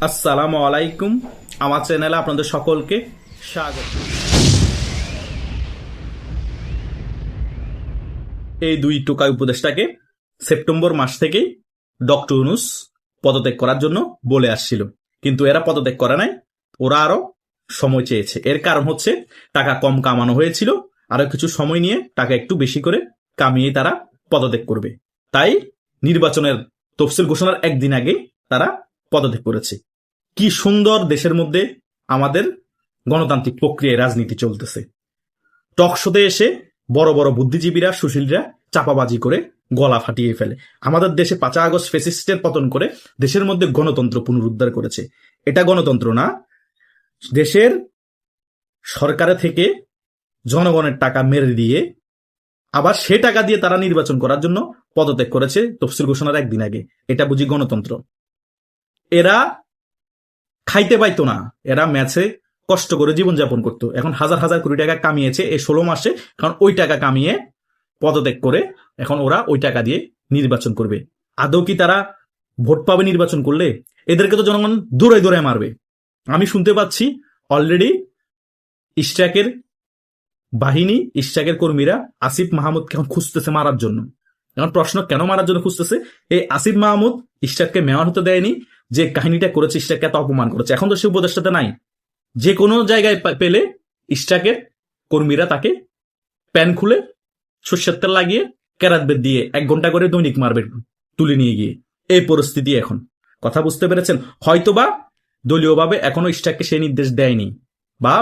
আসসালামু আলাইকুম। আমার চ্যানেলে আপনাদের সকলকে স্বাগত। এই দুই টোকাই উপদেষ্টাকে সেপ্টেম্বর মাস থেকেই ডক্টর ইউনূস পদত্যাগ করার জন্য বলে আসছিল, কিন্তু এরা পদত্যাগ করে নাই। ওরা আরো সময় চেয়েছে। এর কারণ হচ্ছে টাকা কম কামানো হয়েছিল, আরো কিছু সময় নিয়ে টাকা একটু বেশি করে কামিয়ে তারা পদত্যাগ করবে। তাই নির্বাচনের তফসিল ঘোষণার একদিন আগে তারা পদত্যাগ করেছে। কি সুন্দর দেশের মধ্যে আমাদের গণতান্ত্রিক প্রক্রিয়ায় রাজনীতি চলতেছে। টকশোতে এসে বড় বড় বুদ্ধিজীবীরা, সুশীলরা চাপাবাজি করে গলা ফাটিয়ে ফেলে। আমাদের দেশে 5 আগস্ট ফ্যাসিস্টের পতন করে দেশের মধ্যে গণতন্ত্র পুনরুদ্ধার করেছে। এটা গণতন্ত্র না, দেশের সরকারে থেকে জনগণের টাকা মেরে দিয়ে আবার সে টাকা দিয়ে তারা নির্বাচন করার জন্য পদত্যাগ করেছে তফসিল ঘোষণার একদিন আগে। এটা বুঝি গণতন্ত্র? এরা খাইতে পাইতো না, এরা ম্যাচে কষ্ট করে জীবনযাপন করতো। এখন হাজার হাজার কোটি টাকা কামিয়েছে এই 16 মাসে, কারণ ওই টাকা কামিয়ে পদত্যাগ করে এখন ওরা ওই টাকা দিয়ে নির্বাচন করবে। আদৌ কি তারা ভোট পাবে নির্বাচন করলে? এদেরকে তো জনগণ দূরে দূরে মারবে। আমি শুনতে পাচ্ছি অলরেডি ইশরাকের বাহিনী, ইশরাকের কর্মীরা আসিফ মাহমুদকে এখন খুঁজতেছে মারার জন্য। এখন প্রশ্ন, কেন মারার জন্য খুঁজতেছে? এই আসিফ মাহমুদ ইশরাককে মেয়র হতে দেয়নি, যে কাহিনীটা করেছে, ইশরাককে এত অপমান করেছে। এখন তো সে উপদেষ্টাতে নাই, যে কোনো জায়গায় পেলে ইশরাকের কর্মীরা তাকে প্যান খুলে সর্ষের তেল লাগিয়ে কেরাত বেদ দিয়ে 1 ঘন্টা করে দৈনিক মারবে তুলে নিয়ে গিয়ে। এই পরিস্থিতি এখন। কথা বুঝতে পেরেছেন? হয়তোবা দলীয়ভাবে এখনো ইশরাককে সেই নির্দেশ দেয়নি বা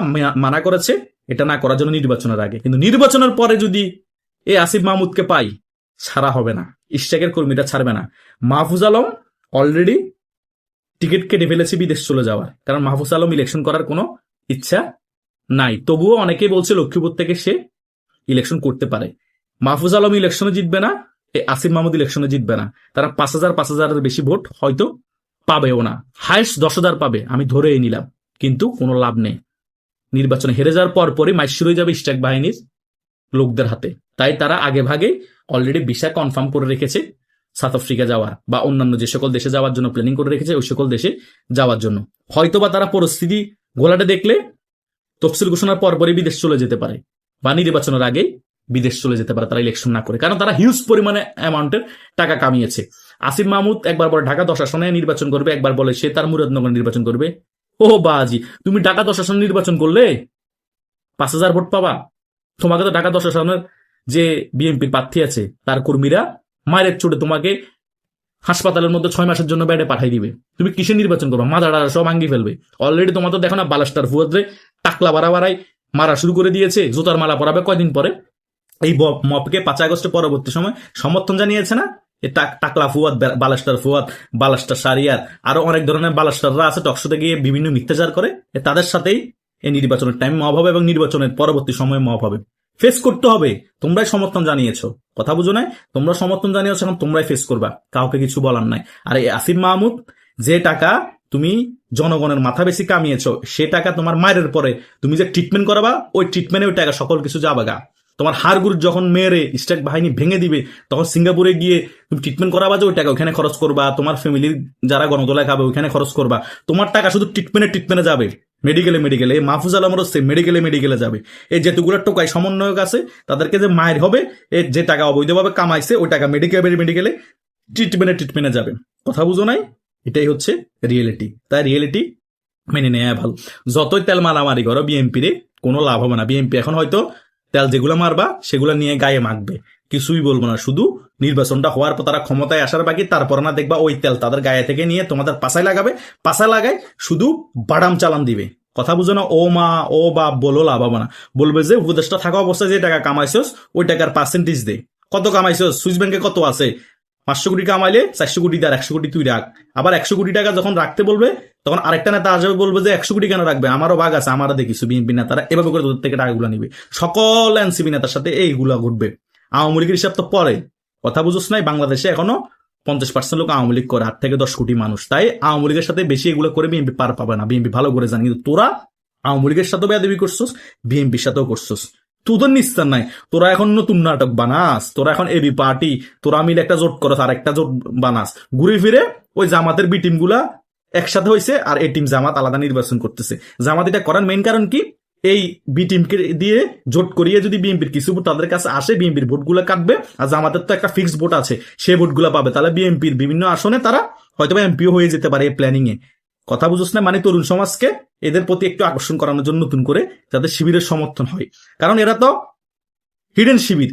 মানা করেছে এটা না করার জন্য নির্বাচনের আগে, কিন্তু নির্বাচনের পরে যদি এই আসিফ মাহমুদকে পাই, ছাড়া হবে না। ইশরাকের কর্মীরা ছাড়বে না। মাহফুজ আলম অলরেডি টিকিট কেটে ফেলেছে বিদেশ চলে যাওয়ার, কারণ মাহফুজ আলম ইলেকশন করার কোনো ইচ্ছা নাই। তবুও অনেকেই বলছে লক্ষ্মীপুর থেকে সে ইলেকশন করতে পারে। মাহফুজ আলম ইলেকশনে জিতবে না, এই আসিফ মাহমুদ ইলেকশনে জিতবে না। তারা 5,000 বেশি ভোট হয়তো পাবেও না, হাইস্ট 10,000 পাবে, আমি ধরেই নিলাম, কিন্তু কোনো লাভ নেই। নির্বাচনে হেরে যাওয়ার পরপরই মাইশ শুরু হয়ে যাবে ইশরাক বাহিনীর লোকদের হাতে। তাই তারা আগে ভাগে অলরেডি ভিসা কনফার্ম করে রেখেছে সাউথ আফ্রিকা যাওয়ার বা অন্যান্য যে সকল দেশে যাওয়ার জন্য প্ল্যানিং করে রেখেছে, ওই সকল দেশে যাওয়ার জন্য। হয়তোবা তারা পরিস্থিতি ঘোলাটে দেখলে তফসিল ঘোষণার পরপরই বিদেশ চলে যেতে পারে বা নির্বাচনের আগেই বিদেশ চলে যেতে পারে, তারা ইলেকশন না করে, কারণ তারা হিউজ পরিমাণে অ্যামাউন্টের টাকা কামিয়েছে। আসিফ মাহমুদ একবার বলে ঢাকা 10 আসনে নির্বাচন করবে, একবার বলে সে তার মুরাদনগর নির্বাচন করবে। ও বাজি, তুমি ঢাকা 10 আসনে নির্বাচন করলে 5,000 ভোট পাবা? তোমাকে তো ঢাকা 10 আসনের যে বিএনপির প্রার্থী আছে তার কর্মীরা মায়ের চোটে তোমাকে হাসপাতালের মধ্যে 6 মাসের জন্য বেডে পাঠাই দিবে। তুমি কিসে নির্বাচন করবে? মাথাটা সব ভাঙি ফেলবে। অলরেডি তোমার তো দেখো না, বালাস্টার ফুয়াদরে টাকলা বাড়াই মারা শুরু করে দিয়েছে। জুতার মালা পরাবে কয়দিন পরে। এই মপকে 5 আগস্টের পরবর্তী সময় সমর্থন জানিয়েছে না টাকলা ফুয়াদ, বালাস্টার ফুয়াদ, বালাস্টার সারিয়ার, আরো অনেক ধরনের বালাস্টাররা আছে টকশোতে গিয়ে বিভিন্ন মিথ্যাচার করে। তাদের সাথেই এই নির্বাচনের টাইম মব হবে এবং নির্বাচনের পরবর্তী সময়ে মব হবে। ফেস করতে হবে। তোমরাই সমর্থন জানিয়েছো, কথা বুঝো নাই? তোমরা সমর্থন জানিয়েছো, এখন তোমরাই ফেস করবা, কাউকে কিছু বলার নাই। আর এই আসিফ মাহমুদ যে টাকা তুমি জনগণের মাথা বেশি কামিয়েছো, সে টাকা তোমার মায়ের পরে তুমি যে ট্রিটমেন্ট করাবা, ওই ট্রিটমেন্টে ওই টাকা সকল কিছু যাবাগা। তোমার হাড়গুড় যখন মেয়েরে ইস্টাক বাহিনী ভেঙে দিবে, তখন সিঙ্গাপুরে গিয়ে তুমি ট্রিটমেন্ট করাবা, যে ওই টাকা ওখানে খরচ করবা। তোমার ফ্যামিলির যারা গণদোলায় খাবে ওইখানে খরচ করবা। তোমার টাকা শুধু ট্রিটমেন্টে যাবে। মেডিকেলে মাহফুজ আলমেরও সে মেডিকেলে যাবে। এই যেতুগুলো টোকাই সমন্বয়ক আছে, তাদেরকে যে মায়ের হবে, এই যে টাকা অবৈধভাবে কামাইছে, ওই টাকা মেডিকেলে ট্রিটমেন্টে যাবে। কথা বুঝো নাই? এটাই হচ্ছে রিয়েলিটি। তাই রিয়েলিটি মেনে নেওয়া ভালো। যতই তেল মারামারি করো বিএনপির কোনো লাভ হবে না। বিএনপি এখন হয়তো তেল যেগুলো মারবা সেগুলো নিয়ে গায়ে মাখবে, কিছুই বলবো না। শুধু নির্বাচনটা হওয়ার পর তারা ক্ষমতায় আসার বাকি, তারপর না দেখবা ওই তেল তাদের গায়ে থেকে নিয়ে তোমাদের পাশায় লাগাবে। পাশায় লাগায় শুধু বাদাম চালান দিবে। কথা বুঝো না? ও মা ও বাপ বলো লাভ হবে না। বলবে যে উপদেশটা থাকা অবস্থায় যে টাকা কামাইছস ওই টাকার পার্সেন্টেজ দে। কত কামাইছস? সুইস ব্যাংকে কত আছে? 500 কোটি কামাইলে 400 কোটি দেয়, 100 কোটি তুই রাখ। আবার 100 কোটি টাকা যখন রাখতে বলবে, তখন আরেকটা নেতা আসবে, বলবে যে 100 কোটি কেন রাখবে, আমারও ভাগ আছে, আমারও দেখিস। বিএনপি নেতারা এভাবে করে তোদের থেকে টাকাগুলো নিবে। সকল এনসিপি নেতার সাথে এইগুলা ঘটবে। আওয়ামী লীগের হিসাব তো পরে। কথা বুঝোস নাই? বাংলাদেশে এখনো 50% লোক আওয়ামী লীগ করে, 8 থেকে 10 কোটি মানুষ। তাই আওয়ামী লীগের সাথে বেশি এগুলো করে বিএনপি পার পাবে না। বিএনপি ভালো করে জানি, কিন্তু তোরা আওয়ামী লীগের সাথেও বেয়াদবি করছস, বিএনপির সাথেও করছস। তোদের নিস্তার নাই। তোরা এখন নতুন নাটক বানাস, তোরা এখন এবি পার্টি, তোরা মিলে একটা জোট করস আর একটা জোট বানাস। ঘুরে ফিরে ওই জামাতের বি টিম গুলা একসাথে হয়েছে, আর এই টিম জামাত আলাদা নির্বাচন করতেছে। জামাত এটা করার মেইন কারণ কি, এই বি টিমকে দিয়ে জোট করিয়ে যদি বিএনপির কিছু ভোট তাদের কাছে আসে, বিএনপির ভোটগুলো কাটবে, আর জামাতের তো একটা ফিক্সড ভোট আছে, সেই ভোটগুলো পাবে, তাহলে বিএনপির বিভিন্ন আসনে তারা হয়তো এমপিও হয়ে যেতে পারে এই প্ল্যানিং এ। কথা বুঝছ না? মানে তরুণ সমাজকে এদের প্রতি একটু আকর্ষণ করানোর জন্য নতুন করে যাতে শিবিরের সমর্থন হয়, কারণ এরা তো হিডেন শিবির,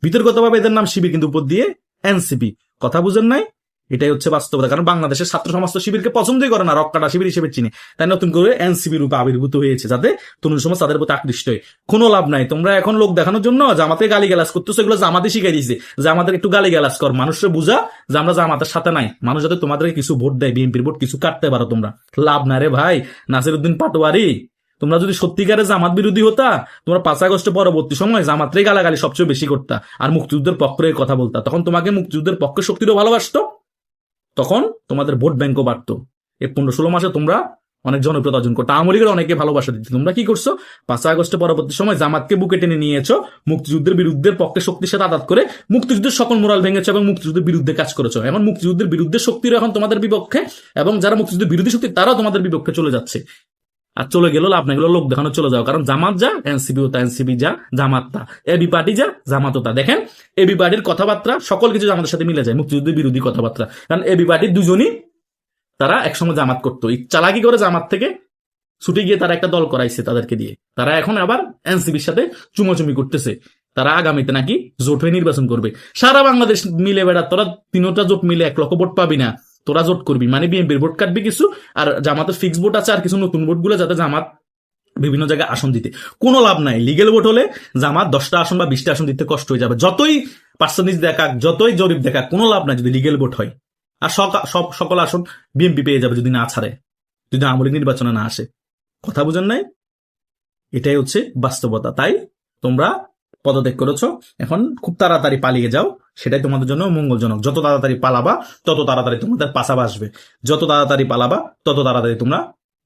বিতর্কতভাবে এদের নাম শিবির, কিন্তু উপর দিয়ে এনসিপি। কথা বুঝেন নাই? এটাই হচ্ছে বাস্তবতা। কারণ বাংলাদেশের ছাত্র সমাজ তো শিবিরকে পছন্দই করে না, রক্কাটা শিবির হিসেবে চিনি, তাই নতুন করে এনসিপি রূপে আবির্ভূত হয়েছে যাতে তরুণ সমাজ তাদের প্রতি আকৃষ্ট হয়। কোনো লাভ নাই, তোমরা এখন লোক দেখানোর জন্য জামাতে গালি গালাজ করতেছো, এগুলো জামাতে শিখাই দিয়েছে যে আমাদের একটু গালি গালাজ কর, মানুষের বুঝা যে আমরা জামাতের সাথে নাই, মানুষ যাতে তোমাদেরকে কিছু ভোট দেয়, বিএনপির ভোট কিছু কাটতে পারো তোমরা। লাভ না রে ভাই, নাসিরউদ্দিন পাটোয়ারি, তোমরা যদি সত্যিকারে জামাত বিরোধী হতা, তোমরা 5 আগস্টের পরবর্তী সময় জামাতরে গালাগালি সবচেয়ে বেশি করতা, আর মুক্তিযুদ্ধের পক্ষে কথা বলতা, তখন তোমাকে মুক্তিযুদ্ধের পক্ষে শক্তিরও ভালোবাসতো, তখন তোমাদের ভোট ব্যাংকও বাড়তো। এই 15-16 মাসে তোমরা অনেক জনপ্রিয়তা অর্জন করতো, আওয়ামী লীগের অনেকে ভালোবাসা দিচ্ছে। তোমরা কি করছো? 5 আগস্টের পরবর্তী সময় জামাতকে বুকে টেনে নিয়েছো, মুক্তিযুদ্ধের বিরুদ্ধে পক্ষে শক্তির সাথে আঘাত করে মুক্তিযুদ্ধের সকল মোরাল ভেঙেছো এবং মুক্তিযুদ্ধের বিরুদ্ধে কাজ করেছো। এখন মুক্তিযুদ্ধের বিরুদ্ধে শক্তির এখন তোমাদের বিপক্ষে, এবং যারা মুক্তিযুদ্ধের বিরোধী শক্তি তারাও তোমাদের বিপক্ষে চলে যাচ্ছে। আর চলে গেল লাভ নাই, এগুলো লোক দেখানো চলে যাও, কারণ জামাত যা এনসিপি তা, এনসিপি যা জামাত তা, এবি পার্টি যা জামাত তা। দেখেন এবি পার্টির কথাবার্তা সকল কিছু জামাতের সাথে মিলে যায়, মুক্তিযুদ্ধের বিরোধী কথাবার্তা, কারণ এবি পার্টির দুজনই তারা একসঙ্গে জামাত করতো, চালাকি করে জামাত থেকে ছুটে গিয়ে তারা একটা দল করাইছে তাদেরকে দিয়ে, তারা এখন আবার এনসিপির সাথে চুমাচুমি করতেছে, তারা আগামীতে নাকি জোট হয়ে নির্বাচন করবে। সারা বাংলাদেশ মিলে বেড়া, তোরা 3টা জোট মিলে 1 লক্ষ ভোট পাবি না, তোরা জোট করবি, মানে বিএনপির ভোট কাটবি কিছু, আর জামাতের ফিক্স ভোট আছে, আর কিছু নতুন ভোট গুলো যাতে জামাত বিভিন্ন জায়গায় আসন দিতে। কোনো লাভ নাই, লিগেল ভোট হলে জামাত 10টা আসন বা 20টা আসন দিতে কষ্ট হয়ে যাবে, যতই পার্সেন্টেজ দেখাক, যতই জরিপ দেখাক, কোনো লাভ নাই যদি লিগেল ভোট হয়। আর সকল আসন বিএনপি পেয়ে যাবে যদি না ছাড়ে, যদি আওয়ামী লীগ নির্বাচনে না আসে। কথা বুঝেন নাই? এটাই হচ্ছে বাস্তবতা। তাই তোমরা পদত্যাগ করেছো, এখন খুব তাড়াতাড়ি পালিয়ে যাও, সেটাই তোমাদের জন্য মঙ্গলজনক। যত তাড়াতাড়ি পালাবা তত তাড়াতাড়ি তোমাদের পাশাবা আসবে, যত তাড়াতাড়ি পালাবা তত তাড়াতাড়ি তোমরা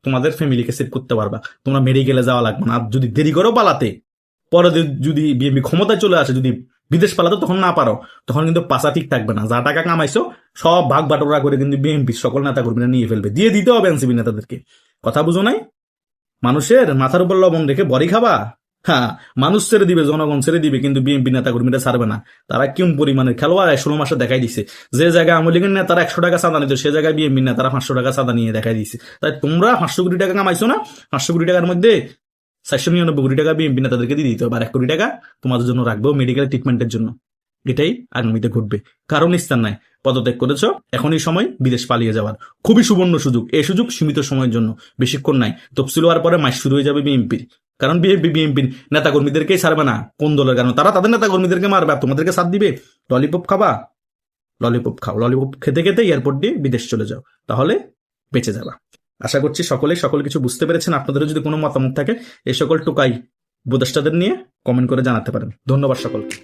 তোমাদের ফ্যামিলিকে সেভ করতে পারবা, তোমরা মেডিকেলে যাওয়া লাগবে না। আর যদি দেরি করো পালাতে, পরে যদি বিএনপি ক্ষমতায় চলে আসে, যদি বিদেশ পালাতে তখন না পারো, তখন কিন্তু পাশা ঠিক থাকবে না। যা টাকা কামাইছো সব ভাগ বাটোরা করে কিন্তু বিএনপি সকল নেতা কর্মীরা নিয়ে ফেলবে, দিয়ে দিতে হবে এনসিপি নেতাদেরকে। কথা বুঝো নাই? মানুষের মাথার উপর লবণ রেখে বড়ি খাবা? হ্যাঁ, মানুষ ছেড়ে দিবে, জনগণ ছেড়ে দিবে, কিন্তু বিএনপি নেতা কর্মীরা ছাড়বে না। তারা কোন পরিমাণের খেলোয়াড় 16 মাসে দেখাই দিছে। যে জায়গায় আওয়ামী লীগের নেতারা 100 টাকা চাঁদা নিত, সে জায়গায় বিএনপি নেতারা 500 টাকা চাঁদা নিয়ে দেখাই দিছে। তাই তোমরা 500 কোটি টাকা কামাইছো না, 500 কোটি টাকার মধ্যে 499 কোটি টাকা বিএনপি নেতাদেরকে দিয়ে দিতে হবে, আর 1 কোটি টাকা তোমাদের জন্য রাখবো মেডিকেল ট্রিটমেন্টের জন্য। এটাই আগামীতে ঘটবে, কারণ স্থান নাই। পদত্যাগ করেছ, এখনই সময় বিদেশ পালিয়ে যাওয়ার, খুবই সুবর্ণ সুযোগ। এই সুযোগ সীমিত সময়ের জন্য, বেশিক্ষণ নাই। তফসিল হওয়ার পরে মাস শুরু হয়ে যাবে বিএনপির, কারণ বিএনপির নেতা কর্মীদেরকেই ছাড়বে না। কোন দলের? কারণ তারা তাদের নেতা কর্মীদেরকে মারবে, আর তোমাদেরকে সাথ দিবে। ললিপপ খাবা? ললিপপ খাও, ললিপপ খেতে খেতে এয়ারপোর্ট দিয়ে বিদেশ চলে যাও, তাহলে বেঁচে যাবা। আশা করছি সকল কিছু বুঝতে পেরেছেন। আপনাদেরও যদি কোনো মতামত থাকে এই সকল টোকাই উপদেষ্টাদের নিয়ে কমেন্ট করে জানাতে পারেন। ধন্যবাদ সকলকে।